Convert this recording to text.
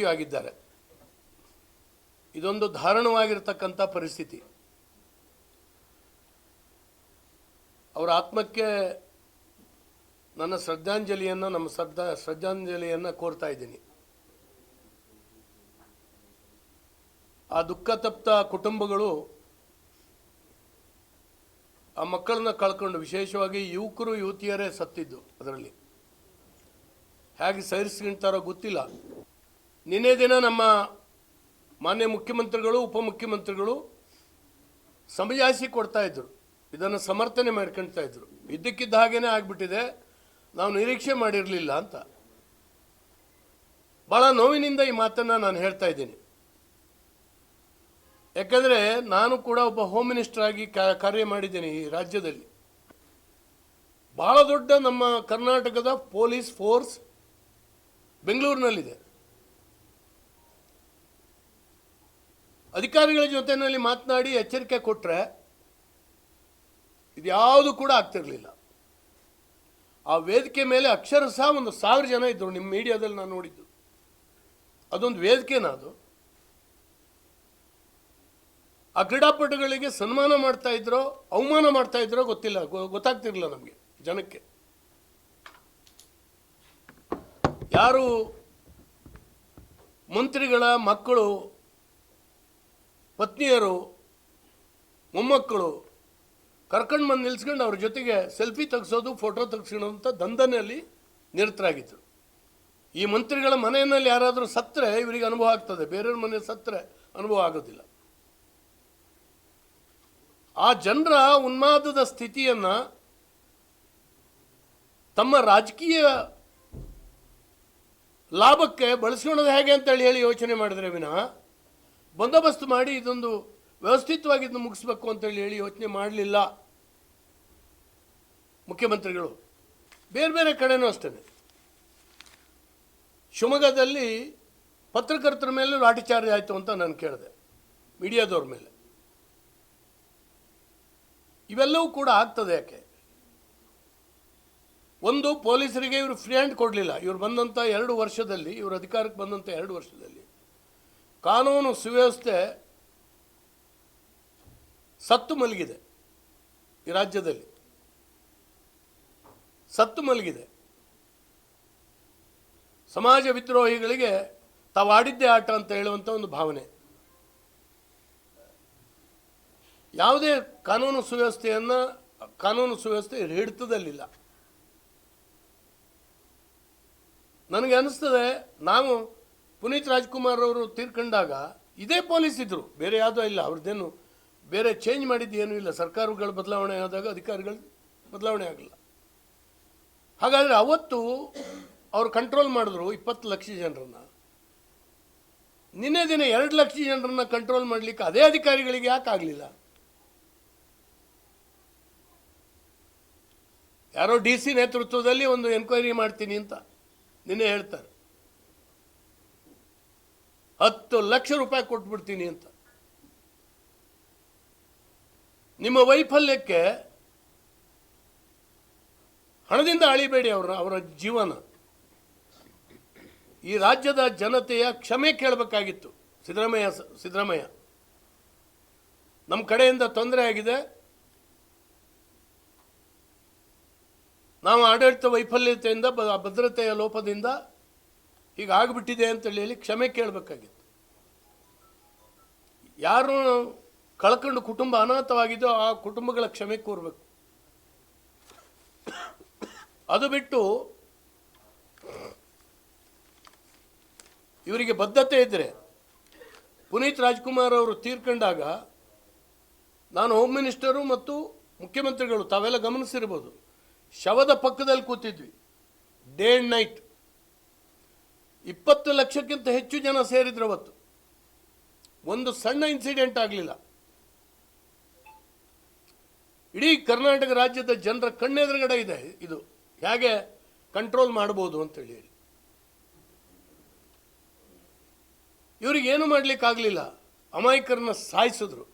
ಮೃತ್ಯುವಾಗಿದ್ದಾರೆ. ಇದೊಂದು ದಾರುಣವಾಗಿರತಕ್ಕಂಥ ಪರಿಸ್ಥಿತಿ. ಅವರ ಆತ್ಮಕ್ಕೆ ನನ್ನ ಶ್ರದ್ಧಾಂಜಲಿಯನ್ನು ಶ್ರದ್ಧಾಂಜಲಿಯನ್ನು ಕೋರ್ತಾ ಇದ್ದೀನಿ. ಆ ದುಃಖ ತಪ್ತ ಕುಟುಂಬಗಳು ಆ ಮಕ್ಕಳನ್ನ ಕಳ್ಕೊಂಡು, ವಿಶೇಷವಾಗಿ ಯುವಕರು ಯುವತಿಯರೇ ಸತ್ತಿದ್ದು, ಅದರಲ್ಲಿ ಹೇಗೆ ಸಹಿಸ್ಕೊಂತಾರೋ ಗೊತ್ತಿಲ್ಲ. ನಿನ್ನೆ ದಿನ ನಮ್ಮ ಮಾನ್ಯ ಮುಖ್ಯಮಂತ್ರಿಗಳು ಉಪಮುಖ್ಯಮಂತ್ರಿಗಳು ಸಮಜಾಯಿಷಿ ಕೊಡ್ತಾ ಇದ್ರು, ಇದನ್ನು ಸಮರ್ಥನೆ ಮಾಡ್ಕೊಳ್ತಾ ಇದ್ರು. ಇದ್ದಕ್ಕಿದ್ದ ಹಾಗೇನೆ ಆಗಿಬಿಟ್ಟಿದೆ, ನಾವು ನಿರೀಕ್ಷೆ ಮಾಡಿರಲಿಲ್ಲ ಅಂತ. ಭಾಳ ನೋವಿನಿಂದ ಈ ಮಾತನ್ನು ನಾನು ಹೇಳ್ತಾ ಇದ್ದೀನಿ. ಯಾಕಂದರೆ ನಾನು ಕೂಡ ಒಬ್ಬ ಹೋಮ್ ಮಿನಿಸ್ಟರ್ ಆಗಿ ಕಾರ್ಯ ಮಾಡಿದ್ದೇನೆ ಈ ರಾಜ್ಯದಲ್ಲಿ. ಭಾಳ ದೊಡ್ಡ ನಮ್ಮ ಕರ್ನಾಟಕದ ಪೊಲೀಸ್ ಫೋರ್ಸ್ ಬೆಂಗಳೂರಿನಲ್ಲಿದೆ. ಅಧಿಕಾರಿಗಳ ಜೊತೆಯಲ್ಲಿ ಮಾತನಾಡಿ ಎಚ್ಚರಿಕೆ ಕೊಟ್ಟರೆ ಇದ್ಯಾವುದು ಕೂಡ ಆಗ್ತಿರಲಿಲ್ಲ. ಆ ವೇದಿಕೆ ಮೇಲೆ ಅಕ್ಷರಶಃ 1,000 ಜನ ಇದ್ದರು. ನಿಮ್ಮ ಮೀಡಿಯಾದಲ್ಲಿ ನಾನು ನೋಡಿದ್ದು ಅದೊಂದು ವೇದಿಕೆನ ಅದು. ಆ ಕ್ರೀಡಾಪಟುಗಳಿಗೆ ಸನ್ಮಾನ ಮಾಡ್ತಾ ಇದ್ರೋ ಅವಮಾನ ಮಾಡ್ತಾ ಇದ್ರೋ ಗೊತ್ತಿಲ್ಲ, ಗೊತ್ತಾಗ್ತಿರಲಿಲ್ಲ ನಮಗೆ ಜನಕ್ಕೆ. ಯಾರು ಮಂತ್ರಿಗಳ ಮಕ್ಕಳು, ಪತ್ನಿಯರು, ಮೊಮ್ಮಕ್ಕಳು ಕರ್ಕೊಂಡು ಬಂದು ನಿಲ್ಸ್ಕೊಂಡು ಅವ್ರ ಜೊತೆಗೆ ಸೆಲ್ಫಿ ತೆಗೆಸೋದು, ಫೋಟೋ ತೆಗೆಸ್ಕೊಳ್ಳೋಂಥ ದಂಧನೆಯಲ್ಲಿ ನಿರತರಾಗಿದ್ದರು. ಈ ಮಂತ್ರಿಗಳ ಮನೆಯಲ್ಲಿ ಯಾರಾದರೂ ಸತ್ತರೆ ಇವರಿಗೆ ಅನುಭವ ಆಗ್ತದೆ, ಬೇರೆಯವ್ರ ಮನೆ ಸತ್ತರೆ ಅನುಭವ ಆಗೋದಿಲ್ಲ. ಆ ಜನರ ಉನ್ಮಾದದ ಸ್ಥಿತಿಯನ್ನು ತಮ್ಮ ರಾಜಕೀಯ ಲಾಭಕ್ಕೆ ಬಳಸ್ಕೊಳ್ಳೋದು ಹೇಗೆ ಅಂತೇಳಿ ಯೋಚನೆ ಮಾಡಿದ್ರೆ ವಿನಃ ಬಂದೋಬಸ್ತ್ ಮಾಡಿ ಇದೊಂದು ವ್ಯವಸ್ಥಿತವಾಗಿ ಇದನ್ನು ಮುಗಿಸ್ಬೇಕು ಅಂತೇಳಿ ಯೋಚನೆ ಮಾಡಲಿಲ್ಲ ಮುಖ್ಯಮಂತ್ರಿಗಳು. ಬೇರೆ ಬೇರೆ ಕಡೆನೂ ಅಷ್ಟೇ. ಶಿವಮೊಗ್ಗದಲ್ಲಿ ಪತ್ರಕರ್ತರ ಮೇಲೆ ಲಾಠಿ ಚಾರ್ಜ್ ಆಯಿತು ಅಂತ ನಾನು ಕೇಳಿದೆ, ಮೀಡಿಯಾದವ್ರ ಮೇಲೆ. ಇವೆಲ್ಲವೂ ಕೂಡ ಆಗ್ತದೆ. ಯಾಕೆ? ಒಂದು, ಪೊಲೀಸರಿಗೆ ಇವರು ಫ್ರೀ ಹ್ಯಾಂಡ್ ಕೊಡಲಿಲ್ಲ. ಇವರು ಬಂದಂಥ 2 ವರ್ಷದಲ್ಲಿ, ಇವರು ಅಧಿಕಾರಕ್ಕೆ ಬಂದಂಥ 2 ವರ್ಷದಲ್ಲಿ ಕಾನೂನು ಸುವ್ಯವಸ್ಥೆ ಸತ್ತು ಮಲಗಿದೆ. ಈ ರಾಜ್ಯದಲ್ಲಿ ಸತ್ತು ಮಲಗಿದೆ. ಸಮಾಜ ವಿದ್ರೋಹಿಗಳಿಗೆ ತಾವು ಆಡಿದ್ದೇ ಆಟ ಅಂತ ಹೇಳುವಂಥ ಒಂದು ಭಾವನೆ. ಯಾವುದೇ ಕಾನೂನು ಸುವ್ಯವಸ್ಥೆ ಹಿಡಿತದಲ್ಲಿಲ್ಲ. ನನಗೆ ಅನಿಸ್ತದೆ, ನಾವು ಪುನೀತ್ ರಾಜ್ಕುಮಾರ್ ಅವರು ತೀರ್ಕೊಂಡಾಗ ಇದೇ ಪೊಲೀಸ್ ಇದ್ದರು, ಬೇರೆ ಯಾವುದೋ ಇಲ್ಲ. ಅವ್ರದ್ದೇನು ಬೇರೆ ಚೇಂಜ್ ಮಾಡಿದ್ದೇನೂ ಇಲ್ಲ. ಸರ್ಕಾರಗಳು ಬದಲಾವಣೆ ಆದಾಗ ಅಧಿಕಾರಿಗಳು ಬದಲಾವಣೆ ಆಗಲಿಲ್ಲ. ಹಾಗಾದರೆ ಅವತ್ತು ಅವರು ಕಂಟ್ರೋಲ್ ಮಾಡಿದ್ರು 20 ಲಕ್ಷ ಜನರನ್ನು. ನಿನ್ನೆ ದಿನ 2 ಲಕ್ಷ ಜನರನ್ನು ಕಂಟ್ರೋಲ್ ಮಾಡಲಿಕ್ಕೆ ಅದೇ ಅಧಿಕಾರಿಗಳಿಗೆ ಯಾಕೆ ಆಗಲಿಲ್ಲ? ಯಾರೋ DC ನೇತೃತ್ವದಲ್ಲಿ ಒಂದು ಎನ್ಕ್ವೈರಿ ಮಾಡ್ತೀನಿ ಅಂತ ನಿನ್ನೆ ಹೇಳ್ತಾರೆ. 10 ಲಕ್ಷ ರೂಪಾಯಿ ಕೊಟ್ಬಿಡ್ತೀನಿ ಅಂತ. ನಿಮ್ಮ ವೈಫಲ್ಯಕ್ಕೆ ಹಣದಿಂದ ಅಳಿಬೇಡಿ ಅವರ ಜೀವನ. ಈ ರಾಜ್ಯದ ಜನತೆಯ ಕ್ಷಮೆ ಕೇಳಬೇಕಾಗಿತ್ತು ಸಿದ್ದರಾಮಯ್ಯ. ನಮ್ಮ ಕಡೆಯಿಂದ ತೊಂದರೆ ಆಗಿದೆ, ನಾವು ಆಡಳಿತ ವೈಫಲ್ಯತೆಯಿಂದ, ಭದ್ರತೆಯ ಲೋಪದಿಂದ ಹೀಗಾಗ್ಬಿಟ್ಟಿದೆ ಅಂತೇಳಿ ಕ್ಷಮೆ ಕೇಳಬೇಕಾಗಿತ್ತು. ಯಾರು ಕಳ್ಕೊಂಡು ಕುಟುಂಬ ಅನಾಥವಾಗಿದ್ದೋ ಆ ಕುಟುಂಬಗಳ ಕ್ಷಮೆ ಕೋರಬೇಕು. ಅದು ಬಿಟ್ಟು ಇವರಿಗೆ ಬದ್ಧತೆ ಇದ್ದರೆ, ಪುನೀತ್ ರಾಜ್ಕುಮಾರ್ ಅವರು ತೀರ್ಕೊಂಡಾಗ ನಾನು ಹೋಮ್ ಮಿನಿಸ್ಟರು ಮತ್ತು ಮುಖ್ಯಮಂತ್ರಿಗಳು ತಾವೆಲ್ಲ ಗಮನಿಸಿರ್ಬೋದು, ಶವದ ಪಕ್ಕದಲ್ಲಿ ಕೂತಿದ್ವಿ ಡೇ ಆ್ಯಂಡ್ ನೈಟ್. 20 ಲಕ್ಷಕ್ಕಿಂತ ಹೆಚ್ಚು ಜನ ಸೇರಿದ್ರು ಅವತ್ತು. ಒಂದು ಸಣ್ಣ ಇನ್ಸಿಡೆಂಟ್ ಆಗಲಿಲ್ಲ. ಇಡೀ ಕರ್ನಾಟಕ ರಾಜ್ಯದ ಜನರ ಕಣ್ಣೆದುರುಗಡೆ ಇದೆ ಇದು ಹೇಗೆ ಕಂಟ್ರೋಲ್ ಮಾಡ್ಬೋದು ಅಂತೇಳಿ. ಇವರಿಗೇನು ಮಾಡಲಿಕ್ಕಾಗಲಿಲ್ಲ, ಅಮಾಯಕರನ್ನ ಸಾಯಿಸಿದ್ರು.